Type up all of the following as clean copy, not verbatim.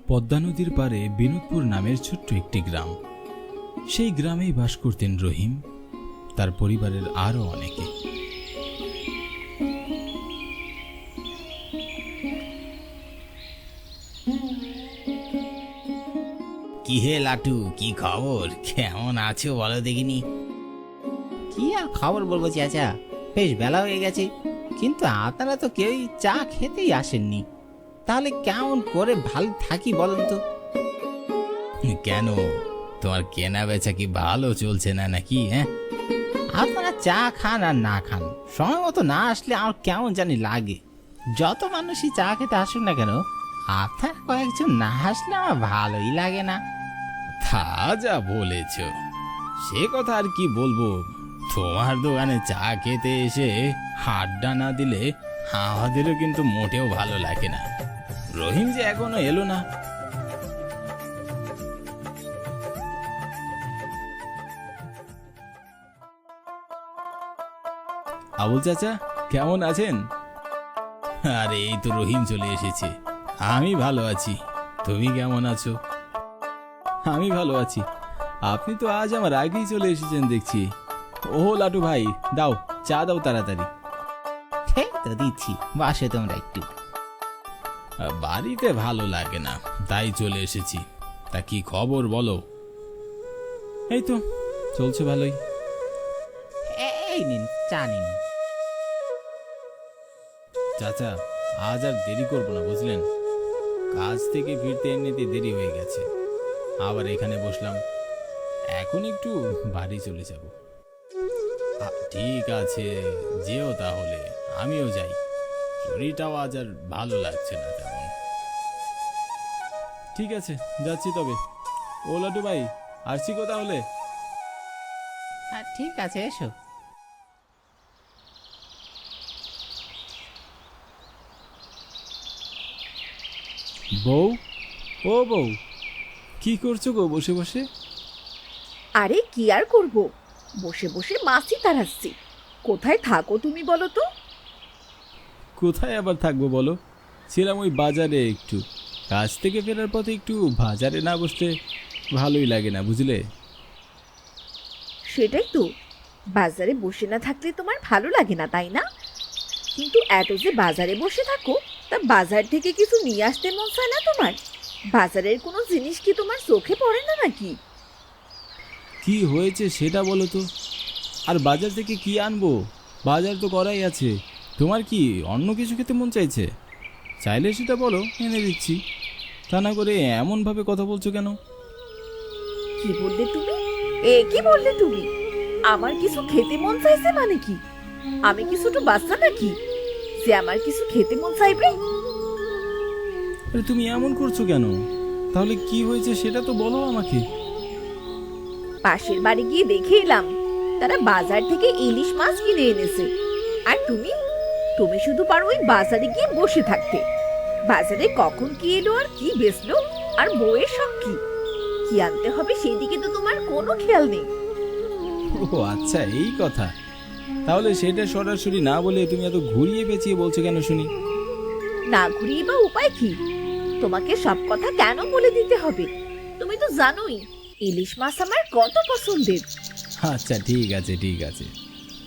পদ্মা নদীর পারে বিনোদপুর নামের ছোট্ট একটি গ্রাম। সেই গ্রামেই বাস করতেন রহিম, তার পরিবারের আরো অনেকে। কি হে লাটু, কি খবর? কেমন আছো বলো দেখিনি। কি আর খবর বলবো চাচা, বেশ বেলা হয়ে গেছে, কিন্তু আপনারা তো কেউই চা খেতেই আসেননি। তাহলে কেমন করে ভালো থাকি বলেন তো? কেন, তোমার কেনা বেচা কি ভালো চলছে না নাকি? হ্যাঁ, আপনারা চা খান আর না খান, সময় মতো না আসলে আমার কেমন জানি লাগে। যত মানুষই চা খেতে আসুন না কেন, আপনারা কয়েকজন না আসলে আমার ভালোই লাগে না। তা যা বলেছ, সে কথা আর কি বলবো। তোমার দোকানে চা খেতে এসে আড্ডা না দিলে আমাদেরও কিন্তু মোটেও ভালো লাগে না। রহিম যে এখনো এলো না। আবুল চাচা, কেমন আছেন? আরে এই তো রহিম চলে এসেছে। আমি ভালো আছি, তুমি কেমন আছো? আমি ভালো আছি। আপনি তো আজ আমার আগেই চলে এসেছেন দেখছি। ও লাটু ভাই, দাও চা দাও তাড়াতাড়ি। ঠিক তো দিচ্ছি, বাসে তোমরা একটু। বাড়িতে ভালো লাগে না, তাই চলে এসেছি। তা কি খবর বলো? এই তো চলছে ভালোই। এই নিন চা নিন। চাচা, আজ আর দেরি করবো না বুঝলেন। কাজ থেকে ফিরতে এমনিতে দেরি হয়ে গেছে, আবার এখানে বসলাম। এখন একটু বাড়ি চলে যাব। ঠিক আছে, যেও তাহলে, আমিও যাই। শরীরটাও আজ আর ভালো লাগছে না তেমন। ঠিক আছে, যাচ্ছি তবে। ও লাটু ভাই, আসছি গো তাহলে। ঠিক আছে, এসো। বউ, ও বউ, কি করছো গো বসে বসে? আরে কি আর করব, বসে বসে মাছই তাড়াচ্ছি। কোথায় থাকো তুমি বলো তো? কোথায় আবার থাকবো বলো, ছিলাম ওই বাজারে একটু। কাজ থেকে ফেরার পথে একটু বাজারে না বসলে ভালোই লাগে না বুঝলে। সেটাই তো, বাজারে বসে না থাকলে তোমার ভালো লাগে না তাই না? কিন্তু এত যে বাজারে বসে থাকো, তা বাজার থেকে কিছু নিয়ে আসতে মন চায় না তোমার? বাজারের কোনো জিনিস কি তোমার চোখে পড়ে না নাকি? কি হয়েছে সেটা বলো তো। আর বাজার থেকে কি আনবো? বাজার তো করাই আছে। তোমার কি অন্য কিছু খেতে মন চাইছে? চাইলে সেটা বলো, এনে দিচ্ছি। তা না করে এমনভাবে কথা বলছো কেন? কি বললে তুমি? কি বললে তুমি? আমার কিছু খেতে মন চাইছে মানে কি? আমি কি ছোট বাচ্চা নাকি যে আমার কিছু খেতে মন চাইবে? আরে তুমি এমন করছো কেন? তাহলে কি হয়েছে সেটা তো বলো আমাকে। পাশের বাড়ি গিয়ে দেখে এলাম, তারা বাজার থেকে ইলিশ মাছ কিনে এনেছে। আর তুমি তুমি শুধু পারো ওই বাজারে গিয়ে বসে থাকতে। বাজারে কখন কি এলো আর কি বেচলো, আর বউয়ের সব কি কি আনতে হবে সেদিকে তো তোমার কোনো খেয়াল নেই। ও আচ্ছা, এই কথা। তাহলে সেটা সরাসরি না বলে তুমি এত ঘুরিয়ে পেঁচিয়ে বলছো কেন শুনি? না ঘুরিয়ে বা উপায় কি? তোমাকে সব কথা কেন বলে দিতে হবে? তুমি তো জানোই ইলিশ মাছ আমার কত পছন্দের। আচ্ছা ঠিক আছে ঠিক আছে,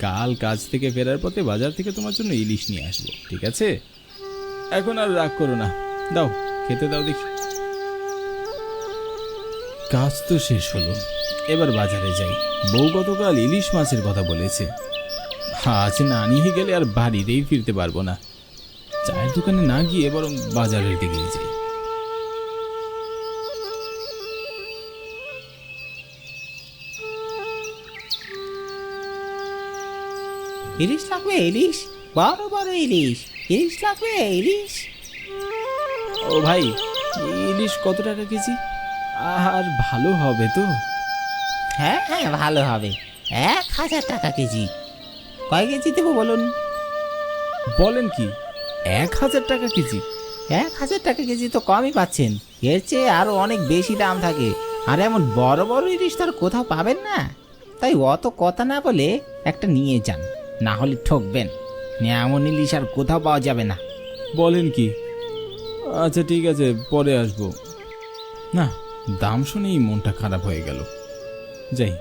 কাল কাজ থেকে ফেরার পথে বাজার থেকে তোমার জন্য ইলিশ নিয়ে আসবো, ঠিক আছে? এখন আর রাগ করো না, দাও খেতে দাও দেখি। কাজ তো শেষ হলো, এবার বাজারে যাই। বউ গতকাল ইলিশ মাছের কথা বলেছে। আজ না নিয়ে গেলে আর বাড়িতেই ফিরতে পারবো না। চায়ের দোকানে না গিয়ে বরং বাজারের দিকে যাই। ইলিশ লাগবে, ইলিশ, বড় বড় ইলিশ। ইলিশ লাগবে, ইলিশ। ও ভাই, ইলিশ কত টাকা কেজি? আর ভালো হবে তো? হ্যাঁ হ্যাঁ, ভালো হবে। 1000 টাকা কেজি। কয় কেজি দেবো বলুন? বলেন কি, 1000 টাকা কেজি? 1000 টাকা কেজি তো কমই পাচ্ছেন, এর চেয়ে আরো অনেক বেশি দাম থাকে। আর এমন বড় বড় ইলিশ তো আর কোথাও পাবেন না। তাই অত কথা না বলে একটা নিয়ে যান, না হলে ঠকবেন। এমন ইলিশ আর কোথাও পাওয়া যাবে না। বলেন কি? আচ্ছা ঠিক আছে, পরে আসবো। না, দাম শুনেই মনটা খারাপ হয়ে গেল। যাই,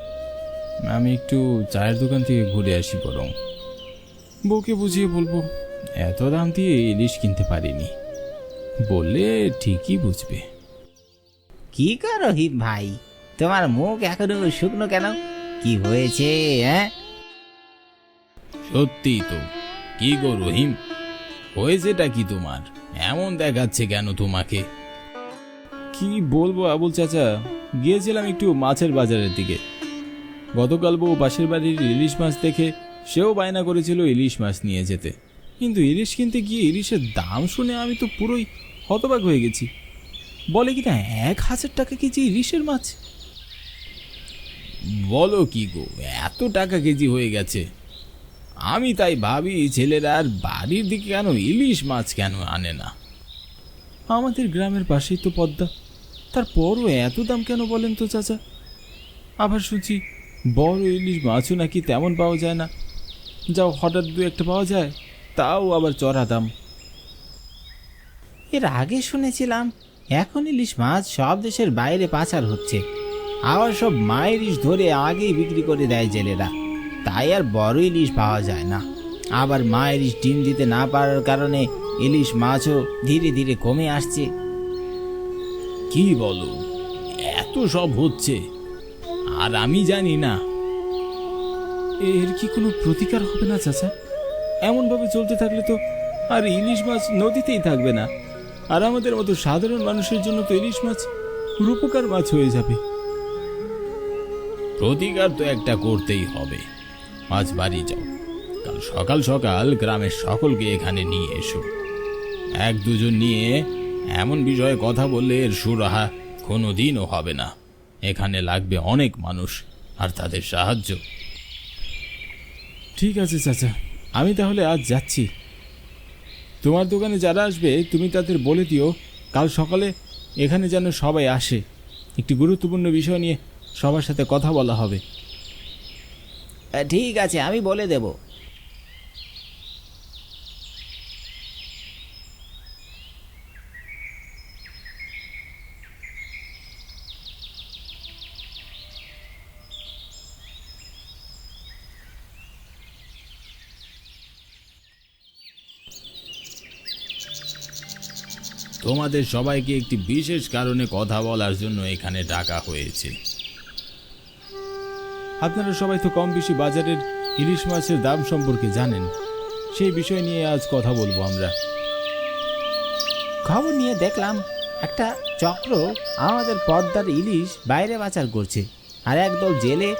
আমি একটু চায়ের দোকান থেকে ঘুরে আসি বরং। বউকে বুঝিয়ে বলবো এত দাম দিয়ে ইলিশ কিনতে পারিনি, বললে ঠিকই বুঝবে। কি কর রহিম ভাই, তোমার মুখ এখনো শুকনো কেন? কি হয়েছে? হ্যাঁ, সত্যি তো। কি গো রহিম, হয়েছেটা কি তোমার? এমন দেখাচ্ছে কেন তোমাকে? কি বলবো আবুল চাচা, গিয়েছিলাম একটু মাছের বাজারের দিকে। গতকাল বউ পাশের বাড়ির ইলিশ মাছ দেখে সেও বায়না করেছিল ইলিশ মাছ নিয়ে যেতে, কিন্তু ইলিশ কিনতে গিয়ে ইলিশের দাম শুনে আমি তো পুরোই হতবাক হয়ে গেছি। বলে কি না 1,000 টাকা কেজি ইলিশের মাছ। বলো কি গো, এত টাকা কেজি হয়ে গেছে? আমি তাই ভাবি ছেলেরা আর বাড়ির দিকে কেন ইলিশ মাছ কেন আনে না। আমাদের গ্রামের পাশেই তো পদ্মা, তারপরও এত দাম কেন বলেন তো চাচা? আবার শুনছি বড় ইলিশ মাছও নাকি তেমন পাওয়া যায় না, যাও হঠাৎ দু একটা পাওয়া যায়, তাও আবার চড়া দাম। এর আগে শুনেছিলাম এখন ইলিশ মাছ সব দেশের বাইরে পাচার হচ্ছে, আবার সব মায়ের ইলিশ ধরে আগেই বিক্রি করে দেয় জেলেরা, তাই আর বড় ইলিশ পাওয়া যায় না। আবার মায়ের ইলিশ ডিম দিতে না পারার কারণে ইলিশ মাছও ধীরে ধীরে কমে আসছে। কি বলো, এত সব হচ্ছে আর আমি জানি না? এর কি কোনো প্রতিকার হবে না চাচা? এমনভাবে চলতে থাকলে তো আর ইলিশ মাছ নদীতেই থাকবে না, আর আমাদের মতো সাধারণ মানুষের জন্য তো ইলিশ মাছ রূপকার মাছ হয়ে যাবে। প্রতিকার তো একটা করতেই হবে। আজ বাড়ি যাও, কাল সকাল সকাল গ্রামের সকলকে এখানে নিয়ে এসো। এক দুজন নিয়ে এমন বিষয়ে কথা বললে এর সুরাহা কোনোদিনও হবে না। এখানে লাগবে অনেক মানুষ আর তাদের সাহায্য। ঠিক আছে চাচা, আমি তাহলে আজ যাচ্ছি। তোমার দোকানে যারা আসবে তুমি তাদের বলে দিও কাল সকালে এখানে যেন সবাই আসে। একটি গুরুত্বপূর্ণ বিষয় নিয়ে সবার সাথে কথা বলা হবে। ঠিক আছে, আমি বলে দেব। তোমাদের সবাইকে একটি বিশেষ কারণে কথা বলার জন্য এখানে ডাকা হয়েছে। আপনারা সবাই তো কম বেশি বাজারের ইলিশ মাছের দাম সম্পর্কে জানেন, সেই বিষয় নিয়ে আজ কথা বলবো আমরা। খবর নিয়ে দেখলাম একটা চক্র আমাদের পদ্মার ইলিশ বাইরে পাচার করছে, আর একদল জেলে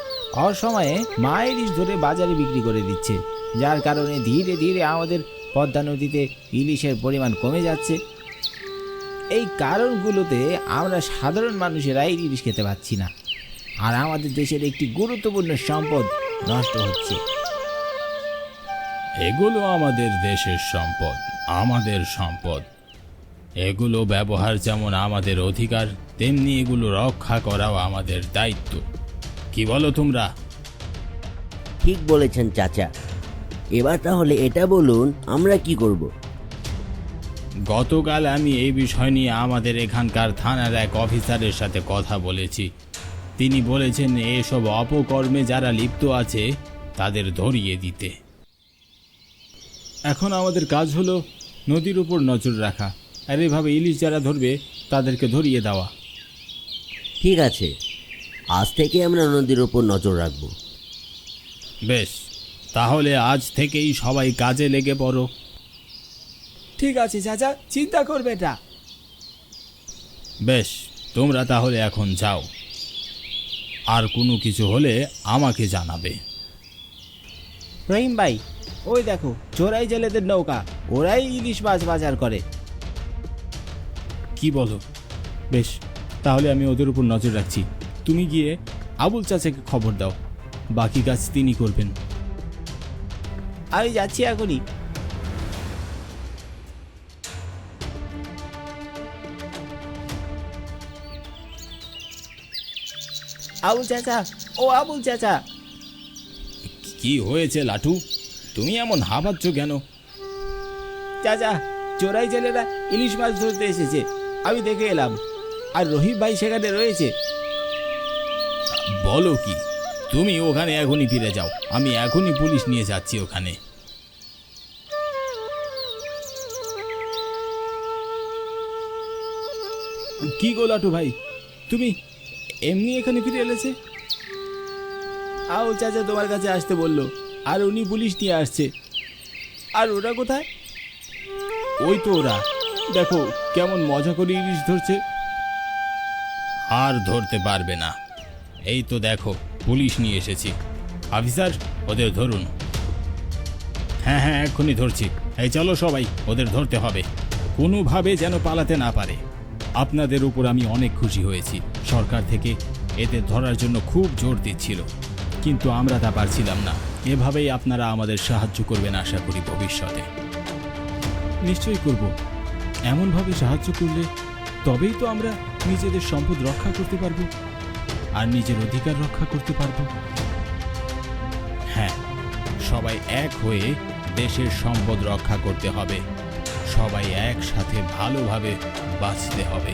অসময়ে মা ইলিশ ধরে বাজারে বিক্রি করে দিচ্ছে, যার কারণে ধীরে ধীরে আমাদের পদ্মা নদীতে ইলিশের পরিমাণ কমে যাচ্ছে। এই কারণগুলোতে আমরা সাধারণ মানুষেরাই ইলিশ খেতে পাচ্ছি না, আর আমাদের দেশের একটি গুরুত্বপূর্ণ সম্পদ নষ্ট হচ্ছে। এগুলো আমাদের দেশের সম্পদ, আমাদের সম্পদ। এগুলো ব্যবহার যেমন আমাদের অধিকার, তেমনি এগুলো রক্ষা করাও আমাদের দায়িত্ব। কি বলো তোমরা? ঠিক বলেছেন চাচা। এবার তাহলে এটা বলুন আমরা কি করব? গতকাল আমি এই বিষয় নিয়ে আমাদের এখানকার থানার এক অফিসারের সাথে কথা বলেছি। তিনি বলেছেন এসব অপকর্মে যারা লিপ্ত আছে তাদের ধরিয়ে দিতে। এখন আমাদের কাজ হলো নদীর উপর নজর রাখা, আর এভাবে ইলিশ যারা ধরবে তাদেরকে ধরিয়ে দেওয়া। ঠিক আছে, আজ থেকে আমরা নদীর উপর নজর রাখব। বেশ, তাহলে আজ থেকেই সবাই কাজে লেগে পড়ো। ঠিক আছে চাচা, চিন্তা করবে না। বেশ, তোমরা তাহলে এখন যাও, আর কোনো কিছু হলে আমাকে জানাবে। রহিম ভাই, ওই দেখো চোরাই জেলেদের নৌকা, ওরাই ইলিশ মাছ বাজার করে। কি বলো? বেশ, তাহলে আমি ওদের উপর নজর রাখছি। তুমি গিয়ে আবুল চাচাকে খবর দাও, বাকি কাজ তিনি করবেন। আমি যাচ্ছি এখনই। আবুল চাচা, ও আবুল চাচা। কি হয়েছে লাটু, তুমি এমন হাঁপাচ্ছ কেন? চাচা, চোরাই জেলেরা ইলিশ মাছ ধরতে এসেছে, আমি দেখে এলাম। আর রহিম ভাই সেখানে রয়েছে। বলো কি, তুমি ওখানে এখনই ফিরে যাও, আমি এখনই পুলিশ নিয়ে যাচ্ছি ওখানে। কি গো লাটু ভাই, তুমি এমনি এখানে ফিরে এলেছে? আও চাচা তোমার কাছে আসতে বললো, আর উনি পুলিশ নিয়ে আসছে। আর ওরা কোথায়? ওই তো ওরা, দেখো কেমন মজা করে ইলিশ ধরছে। আর ধরতে পারবে না, এই তো দেখো পুলিশ নিয়ে এসেছি। অফিসার, ওদের ধরুন। হ্যাঁ হ্যাঁ, এক্ষুনি ধরছি। এই চলো সবাই, ওদের ধরতে হবে, কোনোভাবে যেন পালাতে না পারে। আপনাদের উপর আমি অনেক খুশি হয়েছি। সরকার থেকে এদের ধরার জন্য খুব জোর দিচ্ছিল, কিন্তু আমরা তা পারছিলাম না। এভাবেই আপনারা আমাদের সাহায্য করবেন আশা করি ভবিষ্যতে। নিশ্চয়ই করব। এমনভাবে সাহায্য করলে তবেই তো আমরা নিজেদের সম্পদ রক্ষা করতে পারব আর নিজের অধিকার রক্ষা করতে পারব। হ্যাঁ, সবাই এক হয়ে দেশের সম্পদ রক্ষা করতে হবে। সবাই একসাথে ভালোভাবে বাঁচতে হবে।